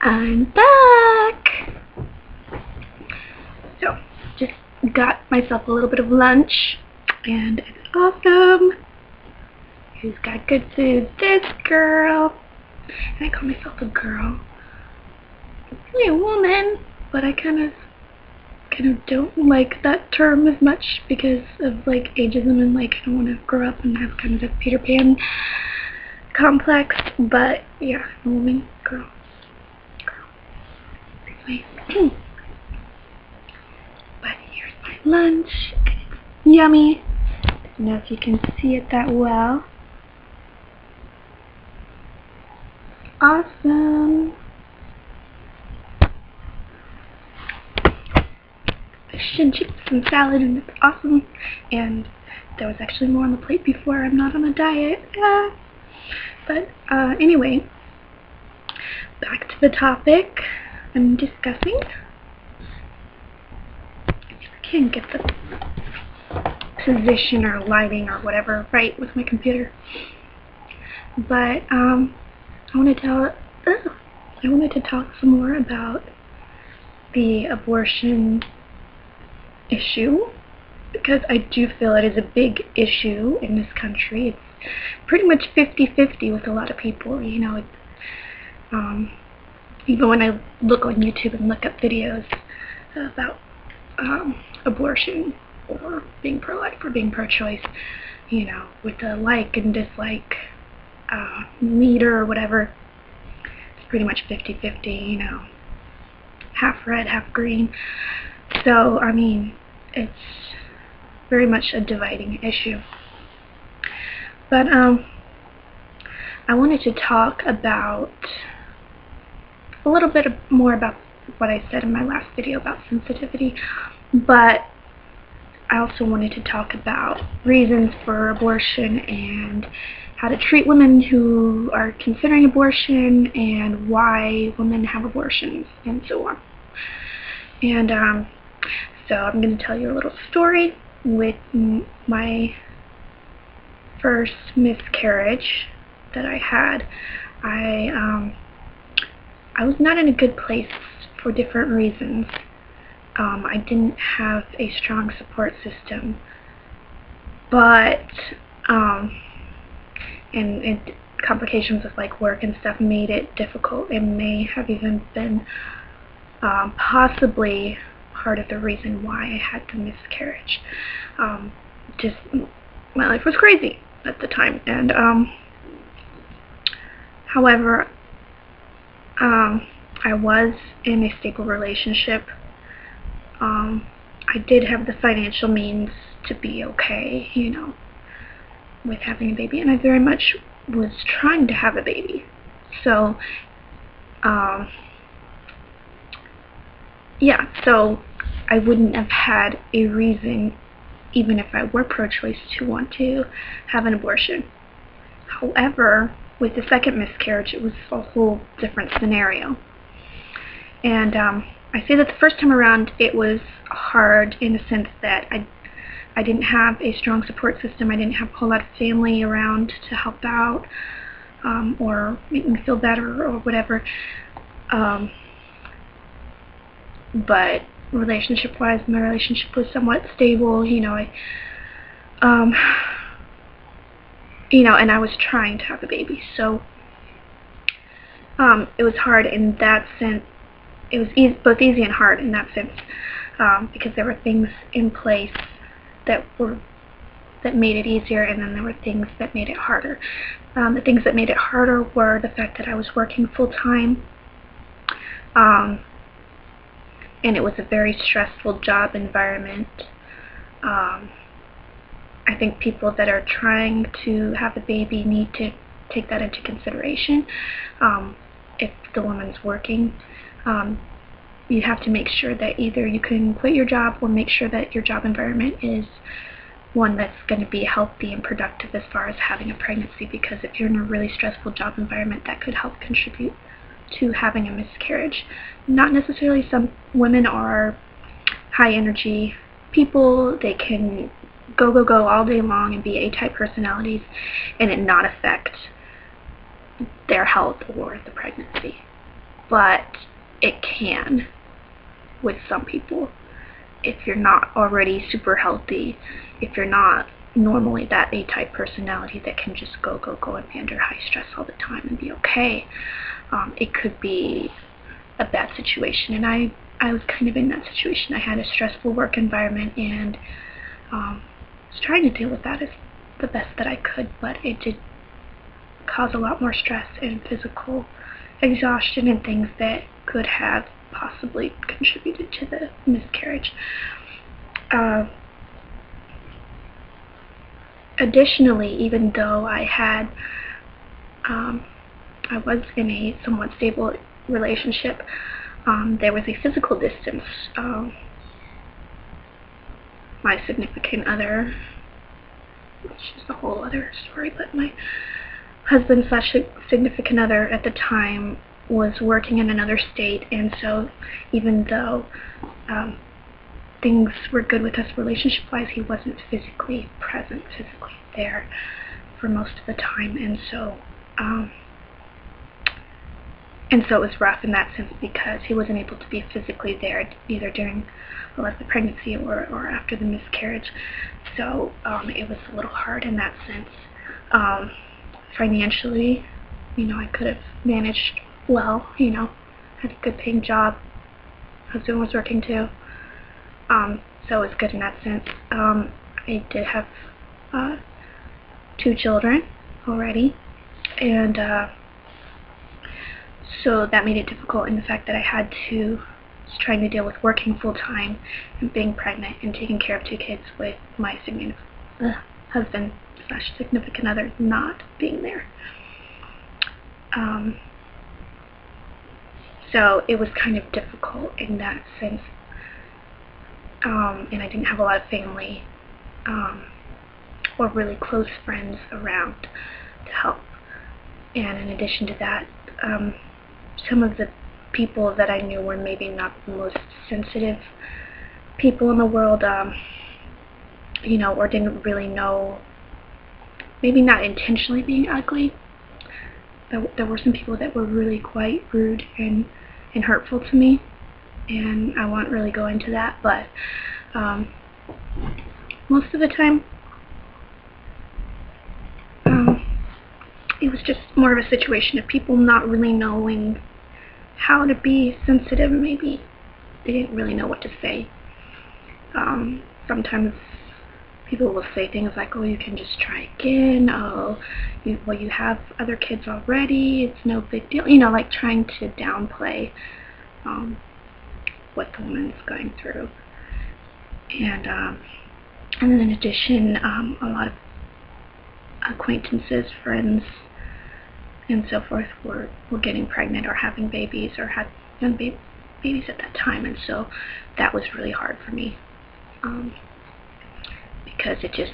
I'm back! So, just got myself a little bit of lunch, and it's awesome. Who's got good food? This girl. And I call myself a girl. I'm really a woman, but I kind of don't like that term as much because of like ageism and like I don't want to grow up and have kind of a Peter Pan complex. But yeah, I'm a woman, girl. Anyway, but here's my lunch. It's yummy. I don't know if you can see it that well. Awesome. Fish and chips and salad, and it's awesome. And there was actually more on the plate before. I'm not on a diet. But anyway, back to the topic I'm discussing. I can't get the position or lighting or whatever right with my computer. But I wanted to talk some more about the abortion issue, because I do feel it is a big issue in this country. It's pretty much 50-50 with a lot of people, you know. Even when I look on YouTube and look up videos about abortion or being pro-life or being pro-choice, you know, with the like and dislike meter or whatever, it's pretty much 50-50, you know, half red, half green. So, I mean, it's very much a dividing issue. But I wanted to talk about a little bit more about what I said in my last video about sensitivity, but I also wanted to talk about reasons for abortion and how to treat women who are considering abortion and why women have abortions and so on. And so I'm going to tell you a little story with my first miscarriage that I had. I was not in a good place for different reasons. I didn't have a strong support system, but and complications with like work and stuff made it difficult. It may have even been possibly part of the reason why I had the miscarriage. Just my life was crazy at the time, and however, I was in a stable relationship. I did have the financial means to be okay, you know, with having a baby, and I very much was trying to have a baby. So, yeah, so I wouldn't have had a reason, even if I were pro-choice, to want to have an abortion. However, with the second miscarriage, it was a whole different scenario. And I say that the first time around it was hard in the sense that I didn't have a strong support system. I didn't have a whole lot of family around to help out or make me feel better or whatever. But relationship-wise, my relationship was somewhat stable. You know, and I was trying to have a baby, so it was hard in that sense. It was both easy and hard in that sense, because there were things in place that made it easier, and then there were things that made it harder. The things that made it harder were the fact that I was working full-time, and it was a very stressful job environment. I think people that are trying to have a baby need to take that into consideration. If the woman's working, you have to make sure that either you can quit your job or make sure that your job environment is one that's going to be healthy and productive as far as having a pregnancy, because if you're in a really stressful job environment, that could help contribute to having a miscarriage. Not necessarily. Some women are high energy people. They can go all day long and be A-type personalities and it not affect their health or the pregnancy. but it can with some people. If you're not already super healthy, if you're not normally that A-type personality that can just go and be under high stress all the time and be okay, it could be a bad situation. And I was kind of in that situation. I had a stressful work environment, and was trying to deal with that as the best that I could, but it did cause a lot more stress and physical exhaustion and things that could have possibly contributed to the miscarriage. Additionally, even though I was in a somewhat stable relationship, there was a physical distance. My significant other, which is a whole other story, but my husband slash significant other at the time was working in another state, and so even though things were good with us relationship-wise, he wasn't physically present, physically there for most of the time, and so it was rough in that sense because he wasn't able to be physically there either during a lot of the pregnancy or after the miscarriage. So it was a little hard in that sense. Financially, I could have managed well, had a good paying job. Husband was working too. So it was good in that sense. I did have 2 children already, and so that made it difficult in the fact that I was trying to deal with working full-time and being pregnant and taking care of 2 kids with my husband slash significant other not being there. So it was kind of difficult in that sense. And I didn't have a lot of family or really close friends around to help. And in addition to that, some of the people that I knew were maybe not the most sensitive people in the world, or didn't really know, maybe not intentionally being ugly. There were some people that were really quite rude and hurtful to me, and I won't really go into that, but most of the time it was just more of a situation of people not really knowing how to be sensitive. Maybe they didn't really know what to say. Sometimes people will say things like, oh, you can just try again, oh, you have other kids already, it's no big deal, like trying to downplay what the woman is going through. And then in addition, a lot of acquaintances, friends, and so forth were getting pregnant or having babies or had young babies at that time, and so that was really hard for me, because it just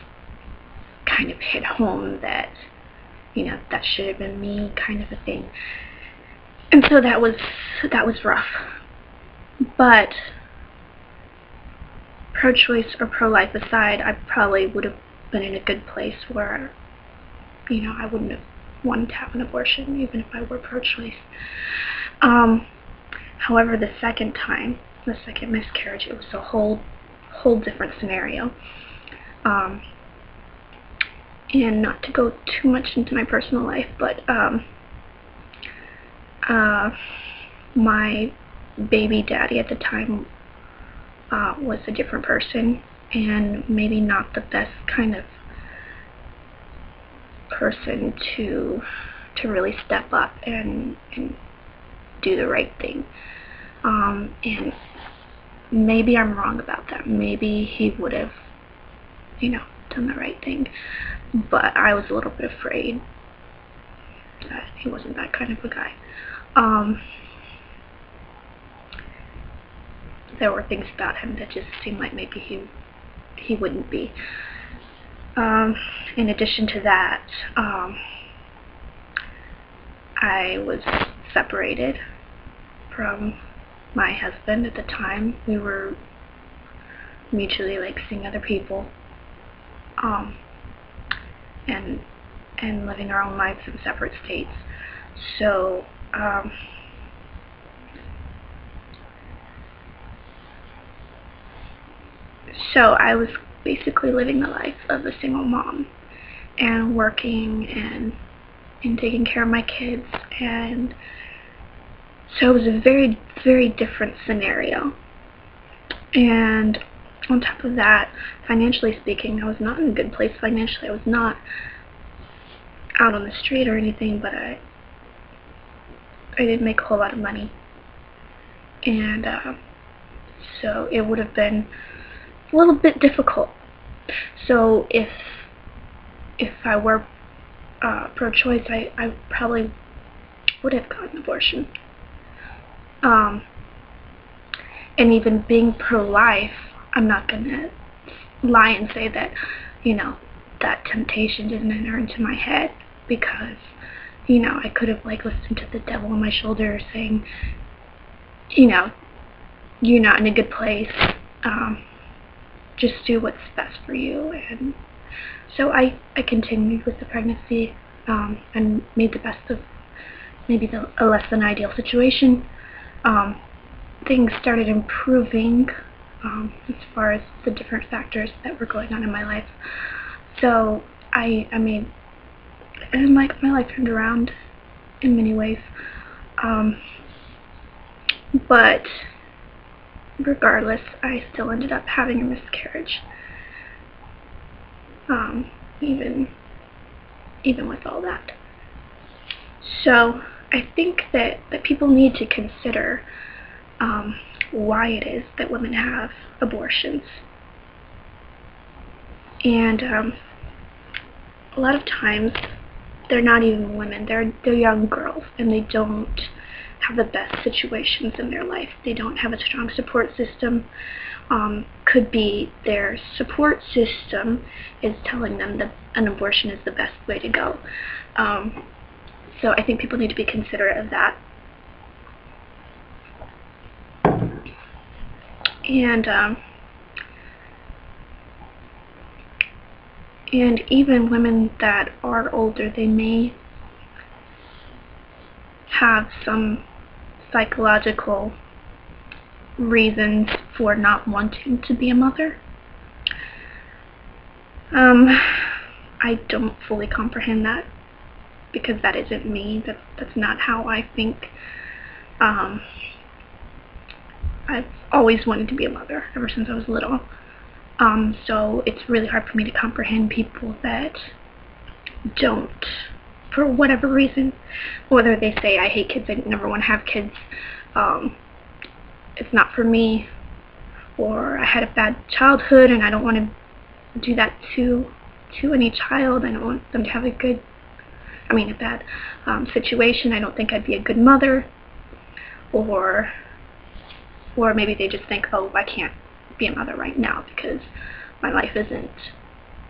kind of hit home that that should have been me, kind of a thing. And so that was rough. But pro-choice or pro-life aside, I probably would have been in a good place where I wouldn't have wanted to have an abortion even if I were pro-choice. However, the second miscarriage, it was a whole different scenario. And not to go too much into my personal life, but my baby daddy at the time was a different person, and maybe not the best kind of person to really step up and do the right thing. And maybe I'm wrong about that. Maybe he would have, done the right thing. But I was a little bit afraid that he wasn't that kind of a guy. There were things about him that just seemed like maybe he wouldn't be. In addition to that, I was separated from my husband at the time. We were mutually seeing other people, and living our own lives in separate states. So So I was basically living the life of a single mom and working and taking care of my kids, and so it was a very, very different scenario. And on top of that, financially speaking, I was not in a good place financially. I was not out on the street or anything, but I didn't make a whole lot of money. And so it would have been a little bit difficult. So if I were pro-choice, I probably would have gotten an abortion. And even being pro-life, I'm not going to lie and say that, that temptation didn't enter into my head, because, I could have listened to the devil on my shoulder saying, you're not in a good place, just do what's best for you. And so I continued with the pregnancy, and made the best of maybe a less than ideal situation. Things started improving as far as the different factors that were going on in my life. So my life turned around in many ways. But regardless, I still ended up having a miscarriage. Even with all that. So I think that people need to consider why it is that women have abortions. And a lot of times they're not even women, they're young girls, and they don't have the best situations in their life. They don't have a strong support system. Could be their support system is telling them that an abortion is the best way to go. So I think people need to be considerate of that. And even women that are older, they may have some psychological reasons for not wanting to be a mother. I don't fully comprehend that, because that isn't me. That's not how I think. I've always wanted to be a mother ever since I was little. So it's really hard for me to comprehend people that don't, for whatever reason, whether they say, I hate kids, I never want to have kids, it's not for me, or I had a bad childhood and I don't want to do that to any child. I don't want them to have a bad situation. I don't think I'd be a good mother. Or maybe they just think, oh, I can't be a mother right now because my life isn't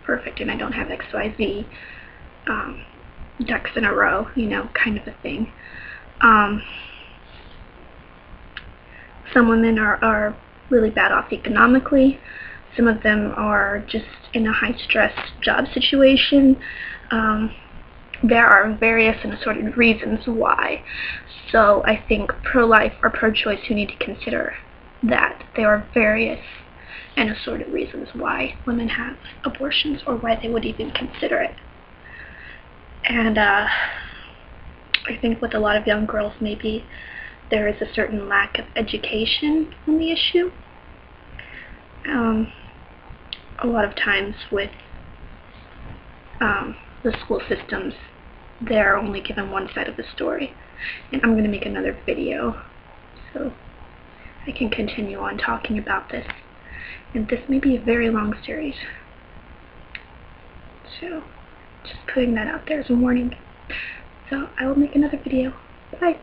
perfect and I don't have XYZ ducks in a row, kind of a thing. Some women are really bad off economically. Some of them are just in a high-stress job situation. There are various and assorted reasons why. So I think pro-life or pro-choice, you need to consider that there are various and assorted reasons why women have abortions, or why they would even consider it. And I think with a lot of young girls, maybe there is a certain lack of education on the issue. A lot of times with the school systems, they're only given one side of the story. And I'm going to make another video so I can continue on talking about this. And this may be a very long series. So just putting that out there as a warning. So I will make another video. Bye.